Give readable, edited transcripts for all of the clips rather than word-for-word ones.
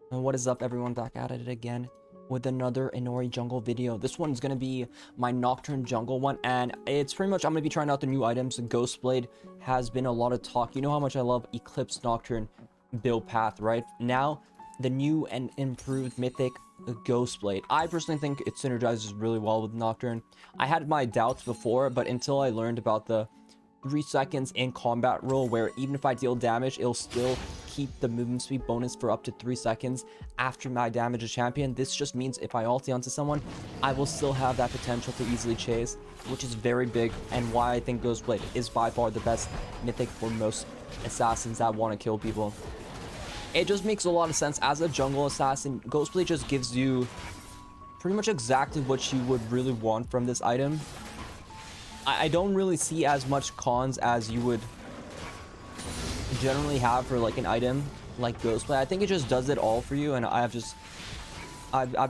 And what is up, everyone? Back at it again with another Inori jungle video. This one's gonna be my Nocturne jungle one, and it's pretty much I'm gonna be trying out the new items. GhostBlade has been a lot of talk. You know how much I love Eclipse Nocturne build path, right? Now the new and improved Mythic GhostBlade. I personally think it synergizes really well with Nocturne. I had my doubts before, but until I learned about the 3 seconds in combat rule, where even if I deal damage, it'll still keep the movement speed bonus for up to 3 seconds after my damage a champion. This just means if I ulti onto someone, I will still have that potential to easily chase, which is very big, and why I think GhostBlade is by far the best mythic for most assassins that want to kill people. It just makes a lot of sense. As a jungle assassin, GhostBlade just gives you pretty much exactly what you would really want from this item. I don't really see as much cons as you would generally have for like an item like GhostBlade. I think it just does it all for you, and I've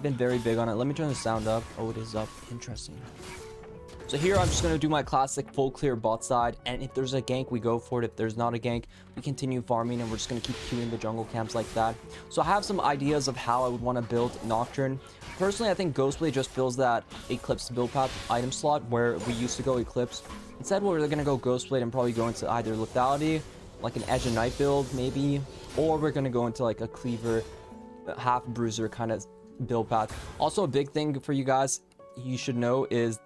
been very big on it. Let me turn the sound up. Oh, it is up. Interesting. So here I'm just going to do my classic full clear bot side, and if there's a gank, we go for it. If there's not a gank, we continue farming, and we're just going to keep queuing the jungle camps like that. So I have some ideas of how I would want to build Nocturne. Personally, I think GhostBlade just fills that Eclipse build path item slot where we used to go Eclipse. Instead, we're going to go GhostBlade and probably go into either Lethality, like an Edge of Night build, maybe, or we're going to go into like a Cleaver, half Bruiser kind of build path. Also, a big thing for you guys you should know is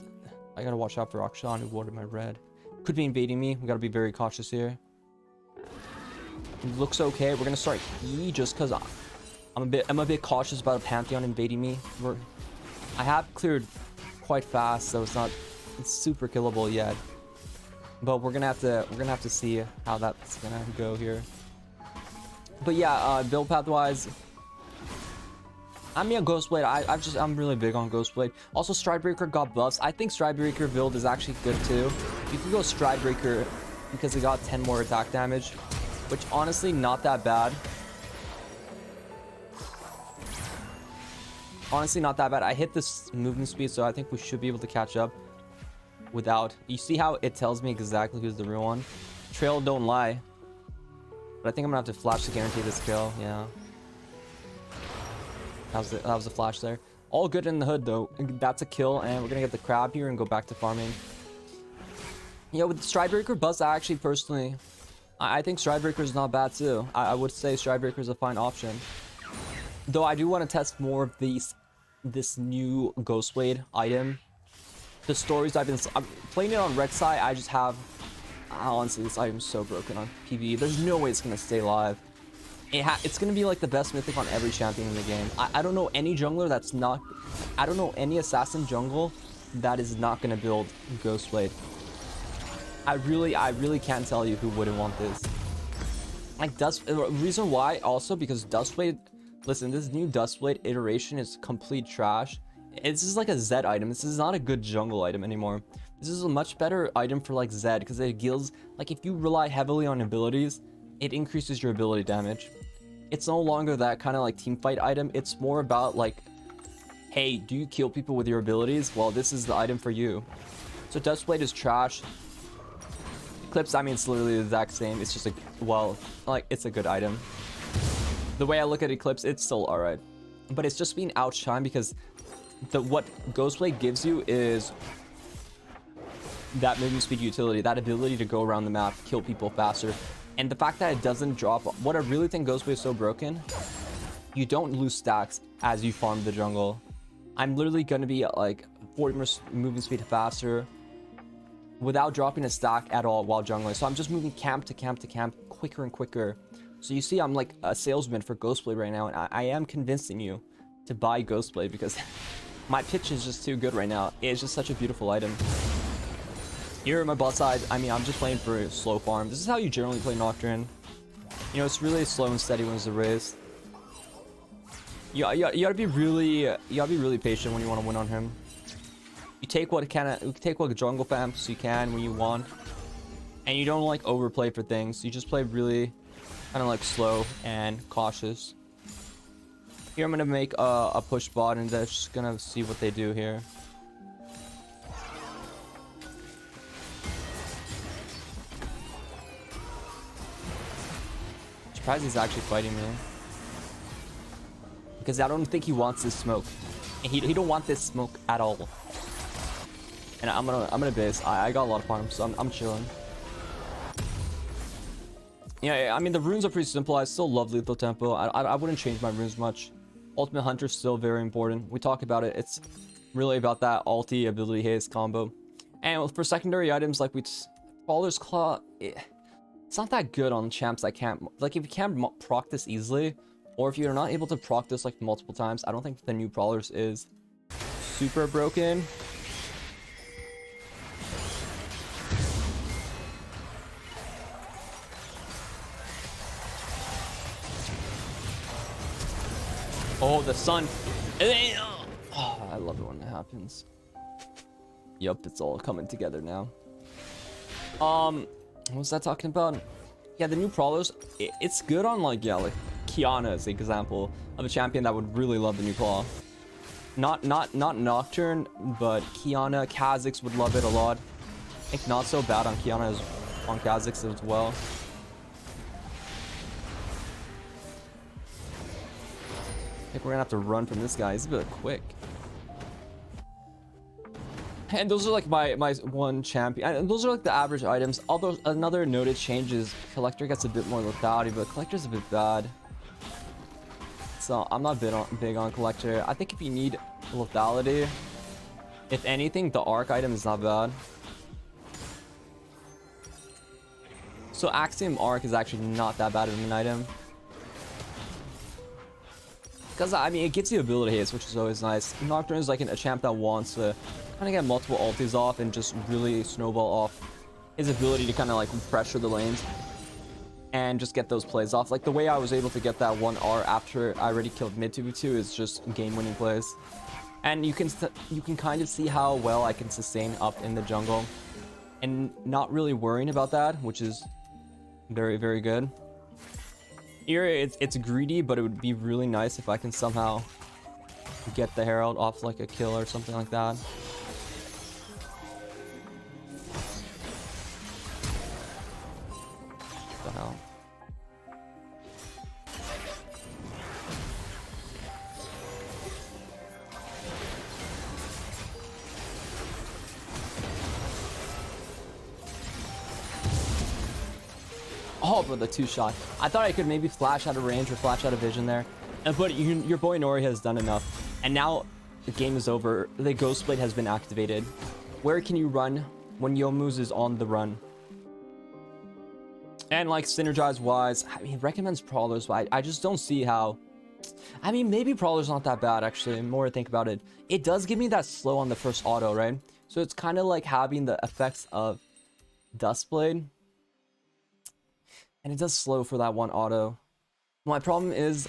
I gotta watch out for Akshan, who watered my red. Could be invading me. We gotta be very cautious here. It looks okay. We're gonna start E just because I'm a bit cautious about a Pantheon invading me. I have cleared quite fast, so it's super killable yet. But we're gonna have to see how that's gonna go here. But yeah, build path wise, I mean, GhostBlade, I'm really big on GhostBlade. Also, Stridebreaker got buffs. I think Stridebreaker build is actually good too. You can go Stridebreaker because it got 10 more attack damage, which honestly not that bad. Honestly not that bad. I hit this movement speed, so I think we should be able to catch up without. You see how it tells me exactly who's the real one? Trail don't lie. But I think I'm gonna have to flash to guarantee this kill. Yeah. That was a flash there. All good in the hood though. That's a kill, and we're gonna get the crab here and go back to farming. Yeah, with the Stridebreaker bust, I actually personally, I think Stridebreaker is not bad too. I would say Stridebreaker is a fine option. Though I do want to test more of this new GhostBlade item. The stories I'm playing it on Rek'sai. I just have, honestly, this item is so broken on PvE. There's no way it's gonna stay live. It's gonna be like the best mythic on every champion in the game. I don't know any jungler that's not. I don't know any assassin jungle that is not gonna build GhostBlade. I really can't tell you who wouldn't want this. Like reason why also because Dustblade. Listen, this new Dustblade iteration is complete trash. This is like a Zed item. This is not a good jungle item anymore. This is a much better item for like Zed because it deals like if you rely heavily on abilities, it increases your ability damage. It's no longer that kind of like team fight item. It's more about like, hey, do you kill people with your abilities? Well, this is the item for you. So Dustblade is trash. Eclipse, I mean, it's literally the exact same. It's just a, well, like, it's a good item. The way I look at Eclipse, it's still alright. But it's just being outshined because what GhostBlade gives you is that movement speed utility, that ability to go around the map, kill people faster. And the fact that it doesn't drop, what I really think GhostBlade is so broken, you don't lose stacks as you farm the jungle. I'm literally going to be at like 40 movement speed faster without dropping a stack at all while jungling. So I'm just moving camp to camp to camp quicker and quicker. So you see I'm like a salesman for GhostBlade right now, and I am convincing you to buy GhostBlade because my pitch is just too good right now. It's just such a beautiful item. Here on my bot side, I mean, I'm just playing for slow farm. This is how you generally play Nocturne. You know, it's really slow and steady when it's a race. You gotta be really patient when you want to win on him. You take what jungle vamps you can when you want, and you don't like overplay for things. You just play really kind of like slow and cautious. Here I'm gonna make a push bot, and they're just gonna see what they do here. Surprised he's actually fighting me. because I don't think he wants this smoke. And he don't want this smoke at all. And I'm gonna base. I got a lot of farms, so I'm chilling. Yeah, I mean, the runes are pretty simple. I still love lethal tempo. I wouldn't change my runes much. Ultimate Hunter is still very important. We talk about it. It's really about that ulti ability haste combo. And for secondary items, like Faller's Claw, it's not that good on champs that can't, like, if you can't proc this easily, or if you're not able to proc this like multiple times, I don't think the new Brawlers is super broken. Oh, the sun. Oh, I love it when it happens. Yup, it's all coming together now. What was that talking about? Yeah, the new Brawlers, it's good on, like, yeah, like Kiana is an example of a champion that would really love the new Claw. Not Nocturne, but Kiana, Kha'Zix would love it a lot. I think not so bad on Kiana as on Kha'Zix as well. I think we're gonna have to run from this guy. He's a bit quick. And those are like my one champion. And those are like the average items. Although another noted change is Collector gets a bit more lethality, but Collector's a bit bad. So I'm not big on Collector. I think if you need lethality, if anything, the Arc item is not bad. So Axiom Arc is actually not that bad of an item. Because, I mean, it gives you ability haste, which is always nice. Nocturne is like a champ that wants to kind of get multiple ultis off and just really snowball off his ability to kind of like pressure the lanes and just get those plays off. Like the way I was able to get that 1R after I already killed mid 2v2 is just game-winning plays. And you can kind of see how well I can sustain up in the jungle and not really worrying about that, which is very, very good. Here, it's greedy, but it would be really nice if I can somehow get the Herald off like a kill or something like that. What the hell? Oh, but the 2-shot. I thought I could maybe flash out of range or flash out of vision there. But your boy Inori has done enough. And now the game is over. The GhostBlade has been activated. Where can you run when Youmuu's is on the run? And like synergize-wise, I mean, recommends Brawlers, but I just don't see how... I mean, maybe Brawler's not that bad, actually, the more I think about it. It does give me that slow on the first auto, right? So it's kind of like having the effects of Duskblade. And it does slow for that one auto. My problem is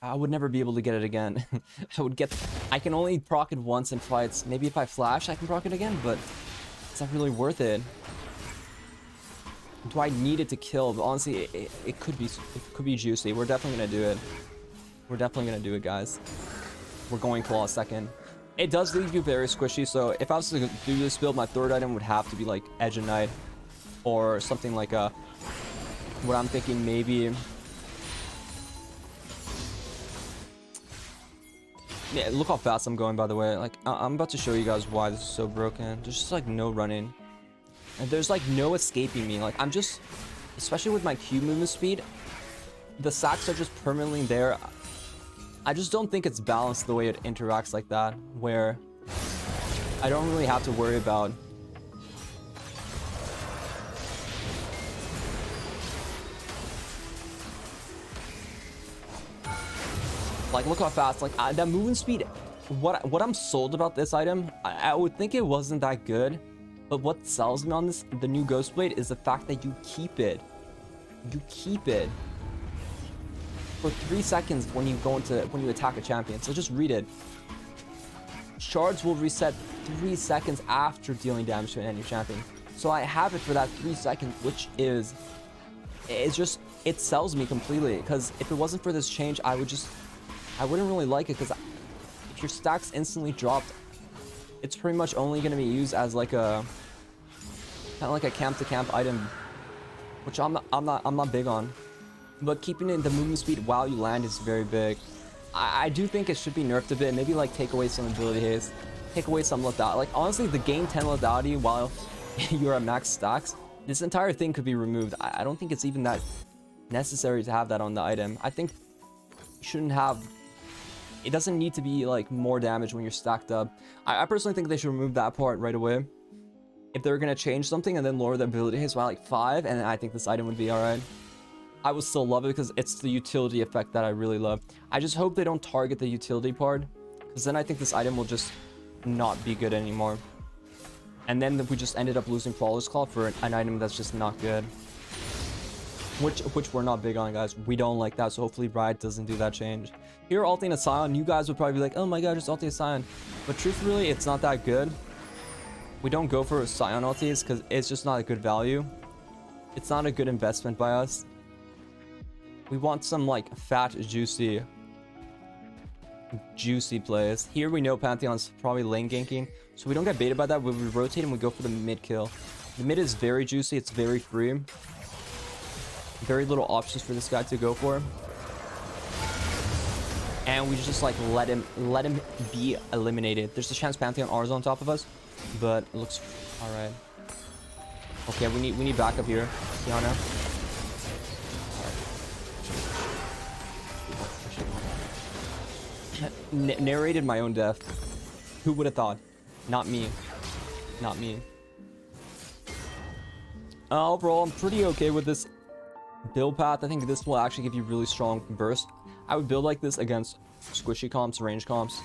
I would never be able to get it again. I can only proc it once in fights. Maybe if I flash, I can proc it again, but it's not really worth it. Do I need it to kill? But honestly, it could be juicy. We're definitely gonna do it. We're definitely gonna do it, guys. We're going Claw second. It does leave you very squishy, so if I was to do this build, my third item would have to be like Edge of Night. Or something like a... What I'm thinking maybe... Yeah, look how fast I'm going, by the way. Like, I'm about to show you guys why this is so broken. There's just like no running. And there's like no escaping me. Like, I'm just... Especially with my Q movement speed, the sacks are just permanently there. I just don't think it's balanced the way it interacts like that. Where I don't really have to worry about... Like, look how fast, like, that movement speed, what I'm sold about this item, I would think it wasn't that good, but what sells me on this, the new GhostBlade, is the fact that you keep it. You keep it for 3 seconds when you attack a champion. So just read it. Shards will reset 3 seconds after dealing damage to an enemy champion. So I have it for that 3 seconds, which is, it sells me completely, because if it wasn't for this change, I wouldn't really like it, because if your stacks instantly dropped, it's pretty much only going to be used as like a kind of like a camp to camp item, which I'm not big on. But keeping in the movement speed while you land is very big. I do think it should be nerfed a bit. Maybe like take away some ability haste, take away some lethality. Like honestly, the gain 10 lethality while you're at max stacks, this entire thing could be removed. I don't think it's even that necessary to have that on the item. I think you shouldn't have. It doesn't need to be like more damage when you're stacked up. I personally think they should remove that part right away. If they're gonna change something and then lower the ability haste by like 5, and I think this item would be alright. I would still love it because it's the utility effect that I really love. I just hope they don't target the utility part, because then I think this item will just not be good anymore. And then we just ended up losing Flawless Claw for an item that's just not good. Which we're not big on, guys. We don't like that, so hopefully Riot doesn't do that change. Here, ulting a Scion, you guys would probably be like, oh my god, just ulti a Scion. But truthfully, it's not that good. We don't go for Scion ultis because it's just not a good value. It's not a good investment by us. We want some like fat, juicy plays. Here we know Pantheon's probably lane ganking, so we don't get baited by that. When we rotate and we go for the mid kill. The mid is very juicy, it's very free. Very little options for this guy to go for. And we just like let him be eliminated. There's a chance Pantheon R's on top of us, but it looks alright. Okay, we need backup here. Tiana. Narrated my own death. Who would have thought? Not me. Not me. Overall, I'm pretty okay with this build path. I think this will actually give you really strong burst. I would build like this against squishy comps, range comps,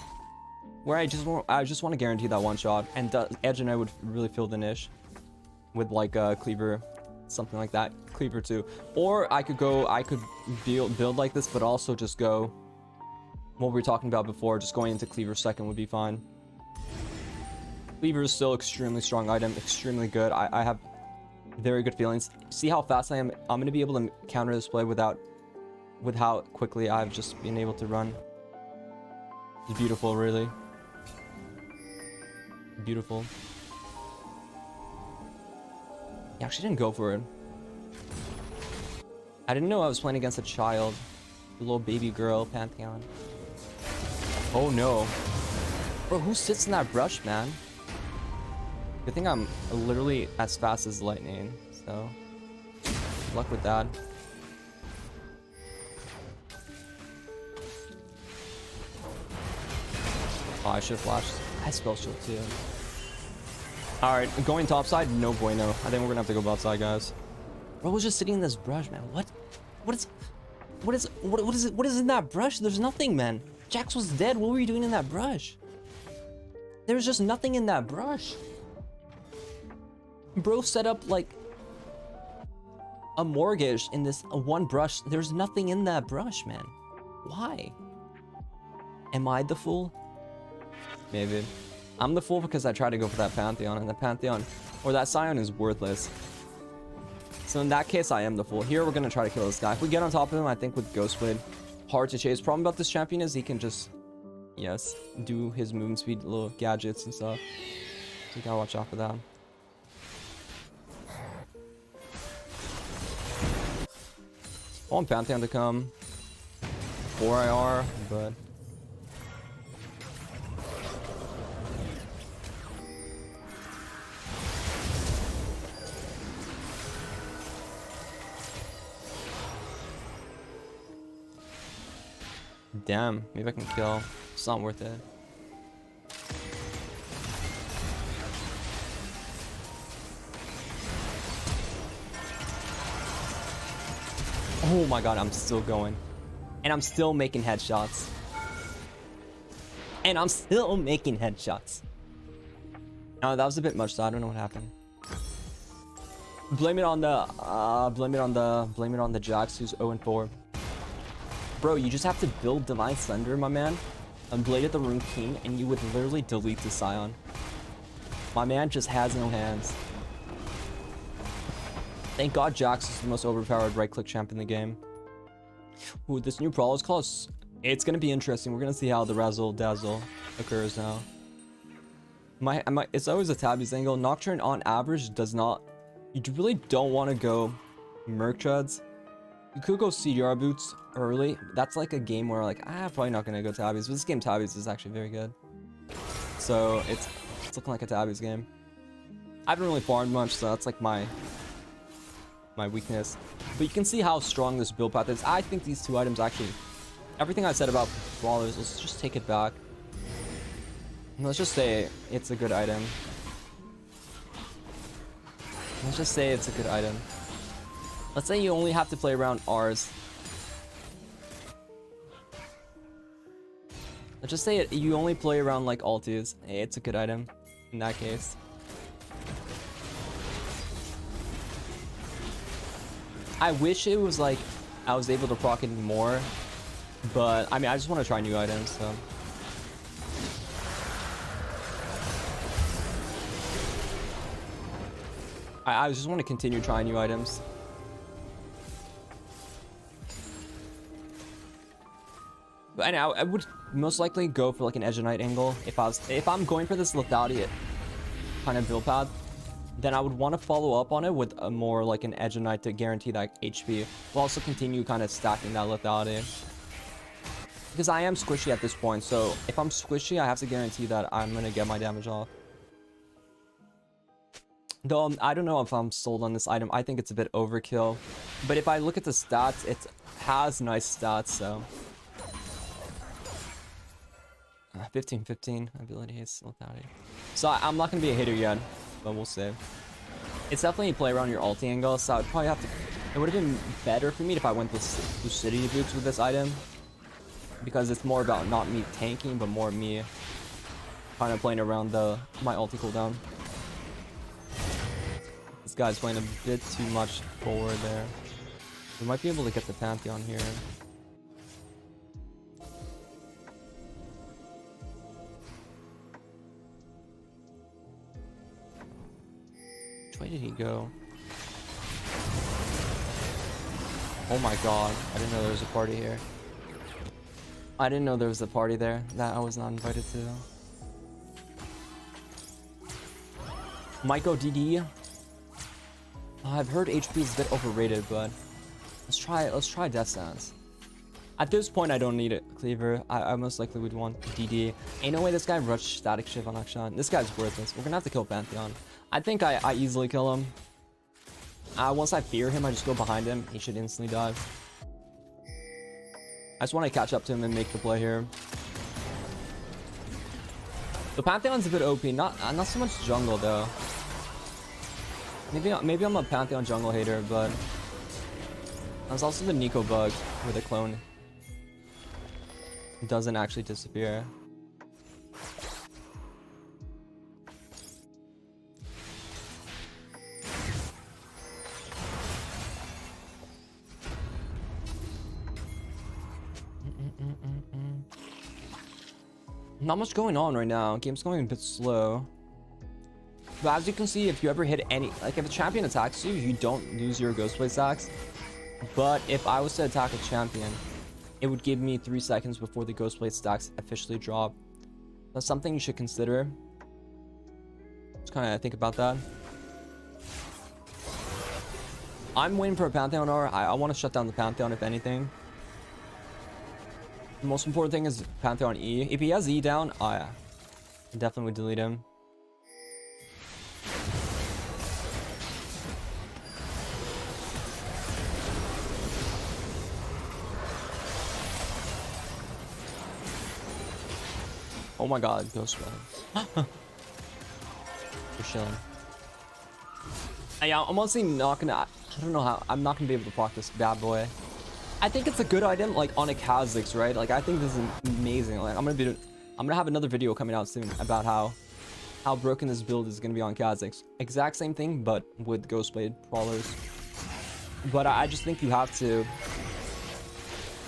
where I just want to guarantee that one shot. And Edge and I would really fill the niche with like Cleaver, something like that. Cleaver 2. Or I could build like this, but also just go what we were talking about before, just going into Cleaver second would be fine. Cleaver is still extremely strong item, extremely good. I have very good feelings. See how fast I am? I'm gonna be able to counter this play with how quickly I've just been able to run. It's beautiful, really. Beautiful. He actually didn't go for it. I didn't know I was playing against a child. A little baby girl, Pantheon. Oh no. Bro, who sits in that brush, man? Good thing I'm literally as fast as lightning, so luck with that. Oh, I should have flashed. I spell shield too. Alright, going topside, no bueno. I think we're gonna have to go bot side, guys. Bro was just sitting in this brush, man. What is in that brush? There's nothing, man. Jax was dead. What were you doing in that brush? There's just nothing in that brush. Bro set up like a mortgage in this one brush. There's nothing in that brush, man. Why? Am I the fool? Maybe. I'm the fool because I tried to go for that Pantheon, and the Pantheon or that Scion is worthless. So in that case, I am the fool. Here, we're going to try to kill this guy. If we get on top of him, I think with GhostBlade, hard to chase. Problem about this champion is he can just, yes, do his movement speed, little gadgets and stuff. So you gotta watch out for that. I want Pantheon to come. 4 IR, but... Damn, maybe I can kill. It's not worth it. Oh my god, I'm still going. And I'm still making headshots. And I'm still making headshots. No, that was a bit much, so I don't know what happened. Blame it on the Jax who's 0-4. Bro, you just have to build Divine Slender, my man, and Blade at the Rune King, and you would literally delete the Scion. My man just has no hands. Thank God Jax is the most overpowered right-click champ in the game. Ooh, this new Prowler's Claw, it's gonna be interesting. We're gonna see how the Razzle Dazzle occurs now. It's always a Tabby's angle. Nocturne on average does not... You really don't want to go Merc Treads You could go CDR boots early. That's like a game where like, probably not gonna go Tabbies, but this game Tabbies is actually very good. So it's looking like a Tabbies game. I haven't really farmed much, so that's like my weakness. But you can see how strong this build path is. I think these two items actually, everything I said about brawlers, let's just take it back. Let's just say it's a good item. Let's just say it's a good item. Let's say you only have to play around R's. Let's just say you only play around like ultis. Hey, it's a good item in that case. I wish it was like I was able to proc it more, but I mean I just want to try new items, so. I just want to continue trying new items. And I would most likely go for like an Edge of Night angle if I'm going for this lethality kind of build path. Then I would want to follow up on it with a more like an Edge of Night to guarantee that HP. We'll also continue kind of stacking that lethality. Because I am squishy at this point, so if I'm squishy, I have to guarantee that I'm going to get my damage off. Though I don't know if I'm sold on this item. I think it's a bit overkill. But if I look at the stats, it has nice stats, so. 15-15 ability hits lethality. So I'm not going to be a hitter yet, but we'll see. It's definitely a play around your ulti angle, so I'd probably have to. It would have been better for me if I went with Lucidity boots with this item, because it's more about not me tanking, but more me kind of playing around my ulti cooldown. This guy's playing a bit too much forward there. We might be able to get the Pantheon here. Which way did he go? Oh my god, I didn't know there was a party here. I didn't know there was a party there that I was not invited to. Might go DD. I've heard HP is a bit overrated, but let's try Death Stance. At this point, I don't need a cleaver. I most likely would want DD. Ain't no way this guy rushed Static Shift on Akshan. This guy's worthless. We're gonna have to kill Pantheon. I think I easily kill him. Once I fear him, I just go behind him. He should instantly die. I just want to catch up to him and make the play here. The Pantheon's a bit OP. Not so much jungle though. Maybe I'm a Pantheon jungle hater, but there's also the Nico bug where the clone doesn't actually disappear. Not much going on right now. Game's going a bit slow. But as you can see, if you ever hit any, like if a champion attacks you, you don't lose your GhostBlade stacks. But if I was to attack a champion, it would give me 3 seconds before the GhostBlade stacks officially drop. That's something you should consider. Just kind of think about that. I'm waiting for a Pantheon R. I want to shut down the Pantheon if anything. The most important thing is Pantheon E. If he has E down, I definitely would delete him. Oh my god, GhostBlade. We're chilling. Yeah, I'm honestly not gonna. I don't know how. I'm not gonna be able to proc this bad boy. I think it's a good item, like on a Kha'Zix, right? Like I think this is amazing. Like I'm gonna have another video coming out soon about how broken this build is gonna be on Kha'Zix. Exact same thing, but with GhostBlade brawlers. But I just think you have to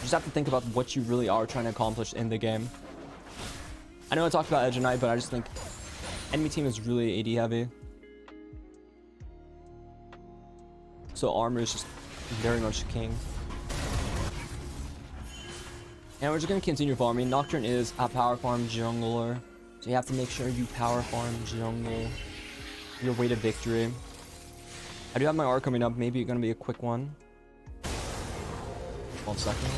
think about what you really are trying to accomplish in the game. I know I talked about Edge of Night, but I just think enemy team is really AD heavy. So armor is just very much king. And we're just going to continue farming. Nocturne is a power farm jungler. So you have to make sure you power farm jungle your way to victory. I do have my R coming up. Maybe it's going to be a quick one. 12 seconds.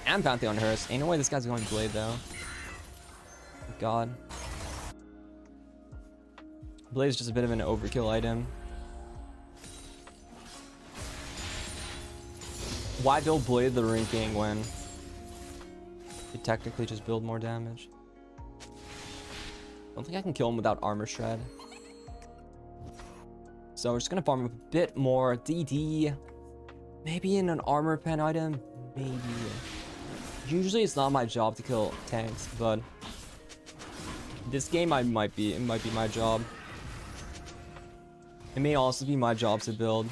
And Pantheon Hearse. Ain't no way this guy's going Blade though. God. Blade is just a bit of an overkill item. Why build Blade the ranking when you technically just build more damage? I don't think I can kill him without armor shred. So we're just gonna farm a bit more DD. Maybe in an armor pen item. Maybe. Usually it's not my job to kill tanks, but this game it might be my job. It may also be my job to build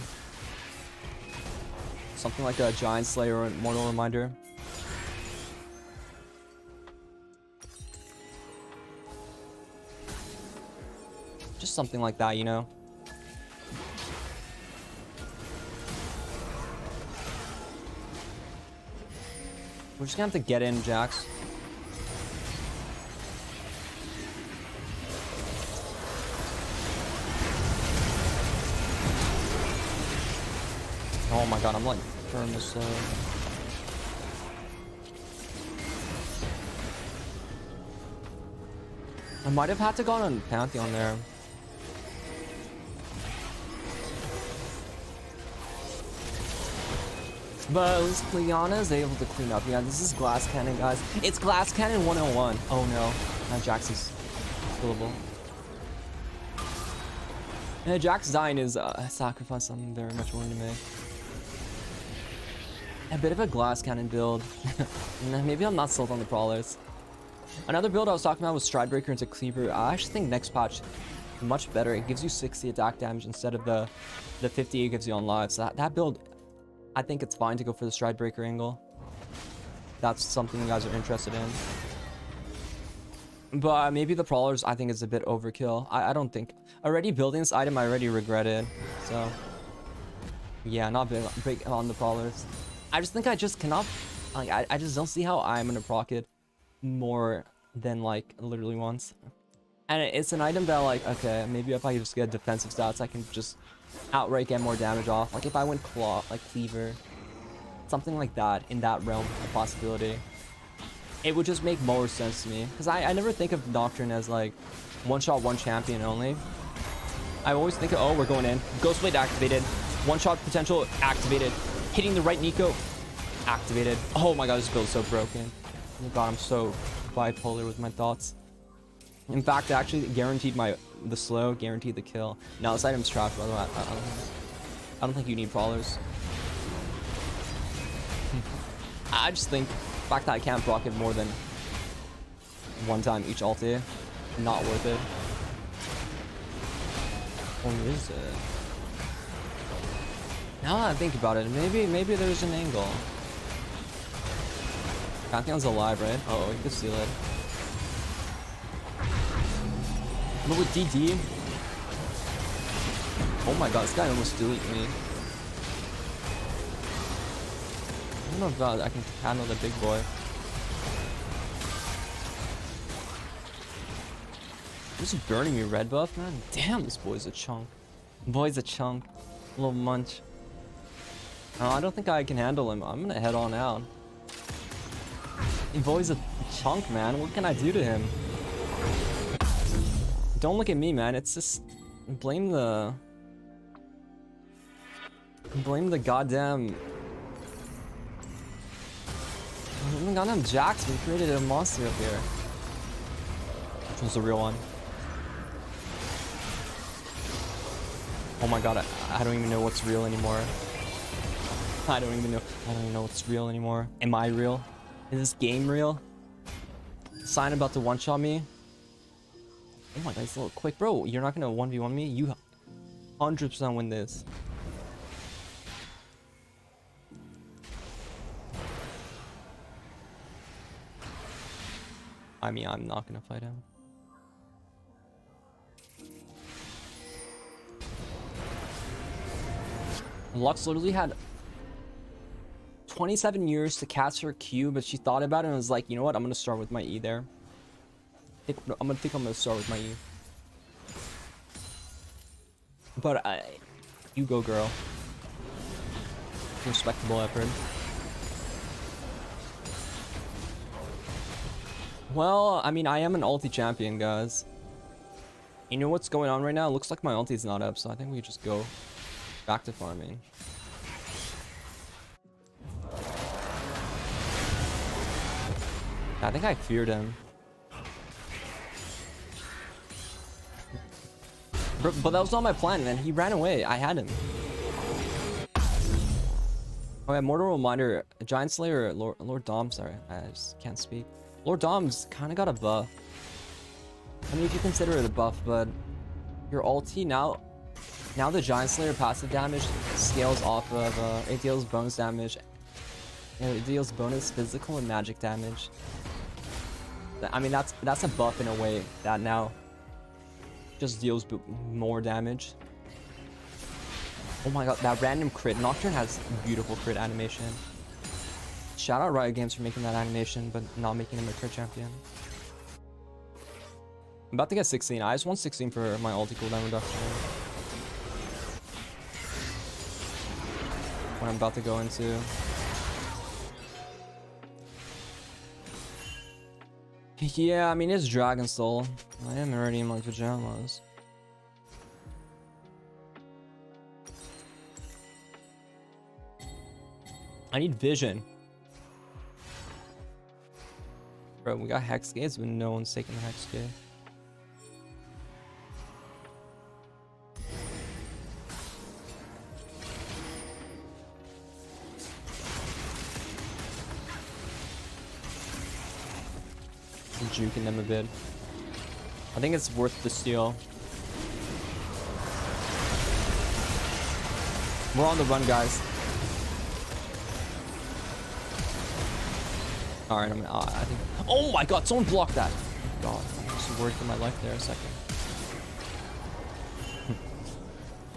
something like a Giant Slayer or Mortal Reminder. Just something like that, you know? We're just gonna have to get in, Jax. Oh my god, I'm like firm this slow. I might have had to go on Pantheon there. But at least Liana is able to clean up. Yeah, this is Glass Cannon, guys. It's Glass Cannon 101. Oh no. Now Jax is killable. Yeah, Jax dying is a sacrifice I'm very much willing to make. A bit of a Glass Cannon build. Maybe I'm not sold on the Brawlers. Another build I was talking about was Stridebreaker into Cleaver. I actually think next patch much better. It gives you 60 attack damage instead of the 50 it gives you on live. So that build, I think it's fine to go for the Stridebreaker angle. That's something you guys are interested in. But maybe the Brawlers I think is a bit overkill. I don't think. Already building this item I already regretted. So yeah, not big on the Brawlers. I just think I just cannot, like, I just don't see how I'm gonna proc it more than like literally once. And it's an item that like, okay, maybe if I just get defensive stats I can just outright get more damage off. Like if I went Claw, like Cleaver, something like that, in that realm of possibility, it would just make more sense to me. Because I never think of Nocturne as like one shot one champion only. I always think of, oh, we're going in, GhostBlade activated, one shot potential activated, hitting the right Nico activated. Oh my god, this build is so broken. Oh my god, I'm so bipolar with my thoughts. In fact, I actually guaranteed the slow, guaranteed the kill. No, this item's trash, by the way. I don't think you need Brawlers. I just think the fact that I can't proc it more than one time each ulti, not worth it. Or is it? Now that I think about it, maybe there's an angle. Pantheon's alive, right? Oh, you can seal it. But with DD, oh my god, this guy almost deleted me. I don't know if I can handle the big boy. This is burning me red buff, man. Damn, this boy's a chunk. Boy's a chunk. Little munch. Oh, I don't think I can handle him. I'm gonna head on out. Boy's a chunk, man. What can I do to him? Don't look at me, man. It's just blame the goddamn Jax. We created a monster up here. Which one's the real one? Oh my god, I don't even know what's real anymore. I don't even know what's real anymore. Am I real? Is this game real? Sign about to one-shot me? Oh my god, it's a little quick. Bro, you're not gonna 1v1 me? You 100% win this. I mean, I'm not gonna fight him. Lux literally had 27 years to cast her Q, but she thought about it and was like, you know what, I'm gonna start with my E there. I'm gonna start with my E. But you go, girl. respectable effort. Well, I mean, I am an ulti champion, guys. You know what's going on right now? It looks like my ulti's not up, so I think we just go back to farming. I think I feared him. But that was not my plan, man. He ran away. I had him. Oh yeah, mortal reminder. Giant Slayer, Lord Dom, sorry. I just can't speak. Lord Dom's kind of got a buff. I mean, if you consider it a buff, but your ulti now the Giant Slayer passive damage scales off of, it deals bonus damage. And it deals bonus physical and magic damage. I mean, that's a buff in a way that now just deals more damage. Oh my god, that random crit. Nocturne has beautiful crit animation. Shout out Riot Games for making that animation, but not making him a crit champion. I'm about to get 16. I just want 16 for my ulti cooldown reduction. What I'm about to go into. Yeah, I mean, it's Dragon Soul. I am already in my pajamas. I need vision. Bro, we got Hex Gates, but no one's taking the Hex Gate. Juking them a bit. I think it's worth the steal. We're on the run, guys. All right, I think. Oh my god, someone blocked that. Oh god, I'm just worried for my life there a second.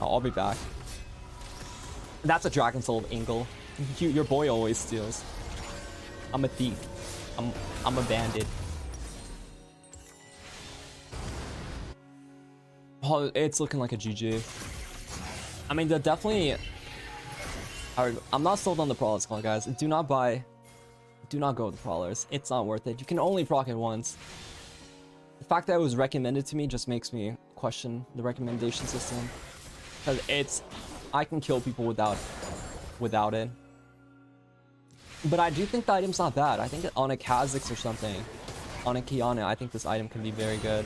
I'll be back. That's a Dragon Soul of Ingle. Your boy always steals. I'm a thief. I'm a bandit. Oh, it's looking like a GG. I mean, they're definitely... I'm not sold on the Prowler's Call, guys. Do not go with the Prowlers. It's not worth it. You can only proc it once. The fact that it was recommended to me just makes me question the recommendation system. Because I can kill people without it. But I do think the item's not bad. I think on a Kha'Zix or something, on a Kiana, I think this item can be very good.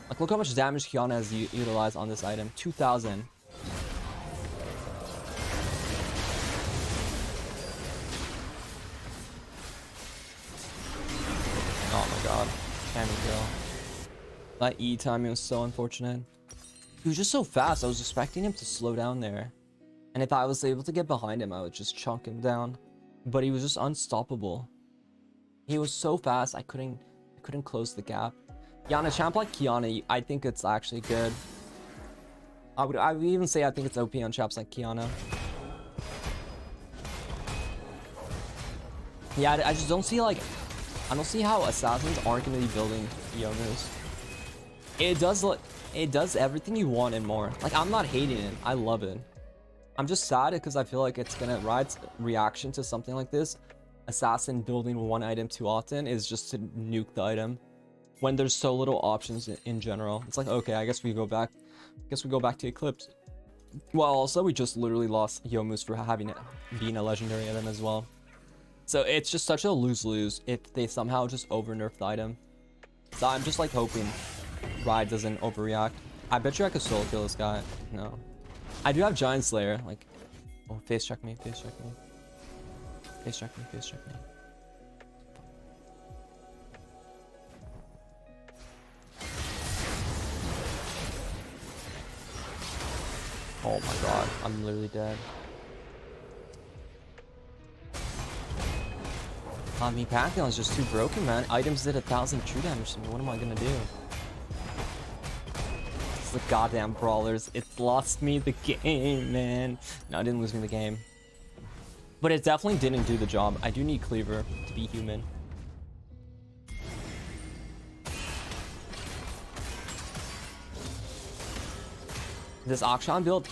Like, look how much damage Kiana has utilized on this item. 2,000. Oh my god. Can't even kill. That E timing was so unfortunate. He was just so fast. I was expecting him to slow down there. And if I was able to get behind him, I would just chunk him down. But he was just unstoppable. He was so fast, I couldn't close the gap. Yeah, on a champ like Kiana, I think it's actually good. I would even say I think it's OP on champs like Kiana. Yeah, I just don't see, like, I don't see how assassins aren't going to be building Yomus. It does everything you want and more. Like, I'm not hating it. I love it. I'm just sad because I feel like it's gonna Riot's reaction to something like this. Assassin building one item too often is just to nuke the item. When there's so little options in general. It's like, okay, I guess we go back to Eclipse. Well, also we just literally lost Yomus for being a legendary item as well. So it's just such a lose-lose if they somehow just over-nerf the item. So I'm just like hoping Riot doesn't overreact. I bet you I could solo kill this guy. No. I do have Giant Slayer. Like, oh, face check me, face check me. Face check me, face check me. Oh my god, I'm literally dead. I mean, Pantheon's just too broken, man. Items did 1,000 true damage to me. What am I gonna do? It's the goddamn brawlers. It's lost me the game, man. No, it didn't lose me the game. But it definitely didn't do the job. I do need Cleaver to be human. This Akshan build,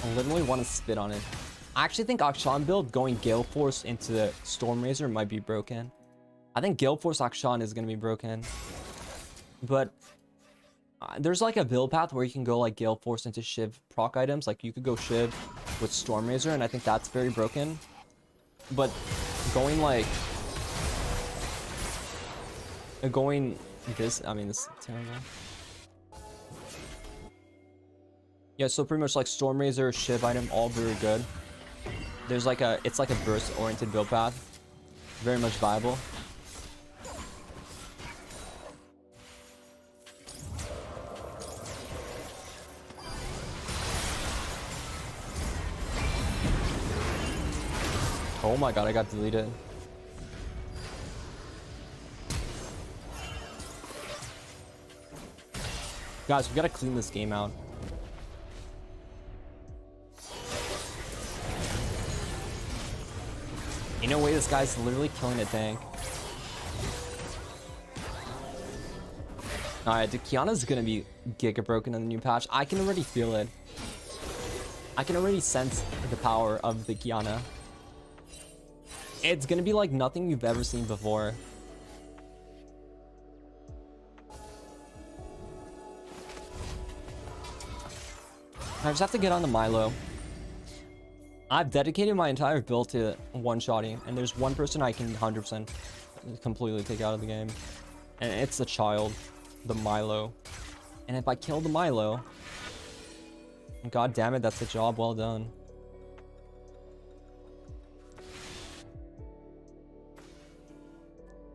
I literally want to spit on it. I actually think Akshan build going Gale Force into Storm Razor might be broken. I think Gale Force Akshan is going to be broken. But there's like a build path where you can go like Gale Force into Shiv proc items. Like you could go Shiv with Storm Razor, and I think that's very broken. But going like... Going this... I mean, this is terrible. Yeah, so pretty much like Storm Razor, Shiv item, all very good. There's like a... It's like a burst-oriented build path. Very much viable. Oh my god, I got deleted. Guys, we gotta clean this game out. Ain't no way this guy's literally killing a tank. Alright, the Kiana's gonna be giga broken in the new patch. I can already feel it. I can already sense the power of the Kiana. It's gonna be like nothing you've ever seen before. I just have to get on the Milo. I've dedicated my entire build to one-shotting, and there's one person I can 100% completely take out of the game. And it's the child, the Milo. And if I kill the Milo, god damn it, that's a job well done.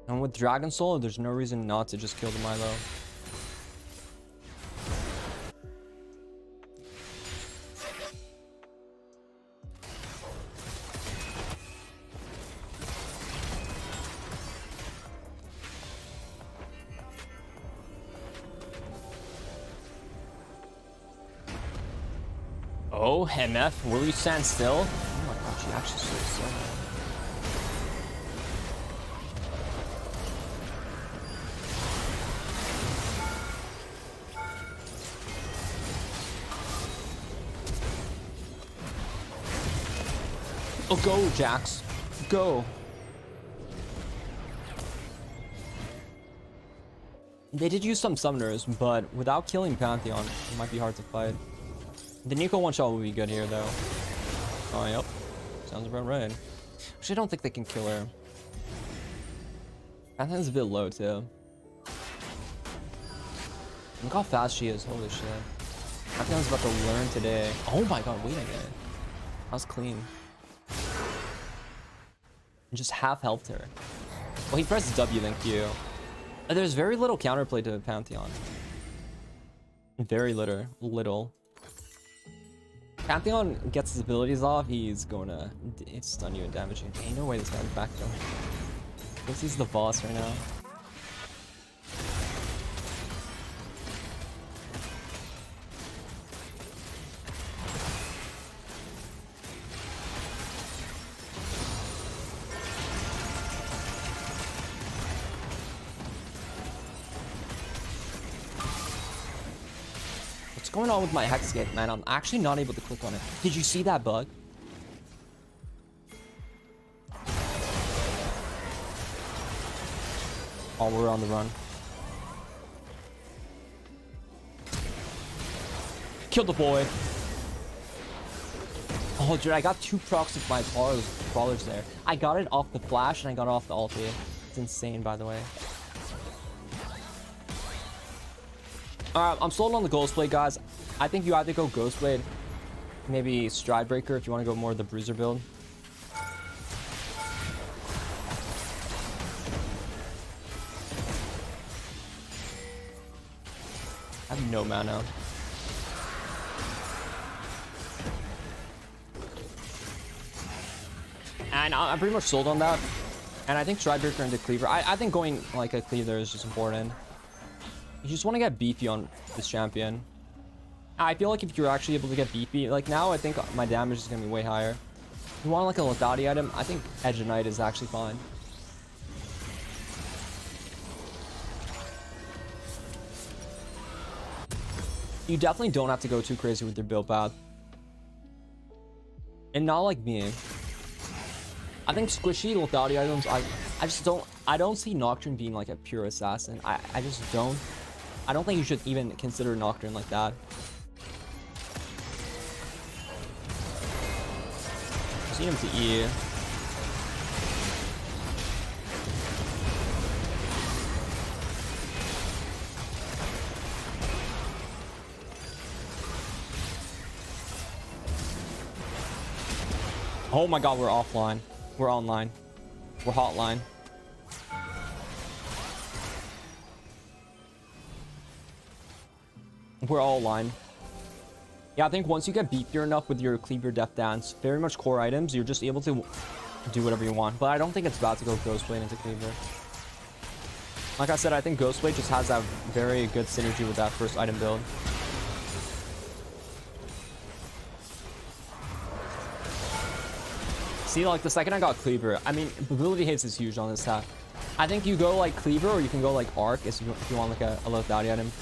And with Dragon Soul, there's no reason not to just kill the Milo. Oh, MF, will you stand still? Oh my god, she actually stood still. Oh, go, Jax. Go. They did use some summoners, but without killing Pantheon, it might be hard to fight. The Nico one-shot will be good here, though. Oh, yep. Sounds about right. Actually, I don't think they can kill her. Pantheon's a bit low, too. Look how fast she is. Holy shit. Pantheon's about to learn today. Oh my god, wait a minute. That was clean. And just half helped her. Well, he pressed W, then Q. There's very little counterplay to Pantheon. Very little. Pantheon gets his abilities off, he's going to stun you and damage you. Ain't no way this guy's back though. This is the boss right now. What's going on with my hex gate, man? I'm actually not able to click on it. Did you see that bug? Oh, we're on the run. Kill the boy. Oh, dude, I got 2 procs with my brawlers there. I got it off the flash and I got it off the ulti. It's insane, by the way. Alright, I'm sold on the GhostBlade, guys. I think you either go GhostBlade, maybe Stridebreaker if you want to go more of the Bruiser build. I have no mana. And I'm pretty much sold on that. And I think Stridebreaker into Cleaver. I think going like a Cleaver is just important. You just want to get beefy on this champion. I feel like if you're actually able to get beefy, like now I think my damage is going to be way higher. If you want like a Lethality item, I think Edge of Night is actually fine. You definitely don't have to go too crazy with your build path. And not like me. I think squishy lethality items, I just don't, I don't see Nocturne being like a pure assassin. I just don't. I don't think you should even consider Nocturne like that. Just need him to E. Oh my god, we're offline. We're online. We're hotline. We're all line. Yeah, I think once you get beefier enough with your Cleaver Death Dance, very much core items, you're just able to do whatever you want. But I don't think it's bad to go GhostBlade into Cleaver. Like I said, I think GhostBlade just has that very good synergy with that first item build. See, like the second I got Cleaver, I mean, ability hits is huge on this tab. I think you go like Cleaver or you can go like Arc if you want like a low value item.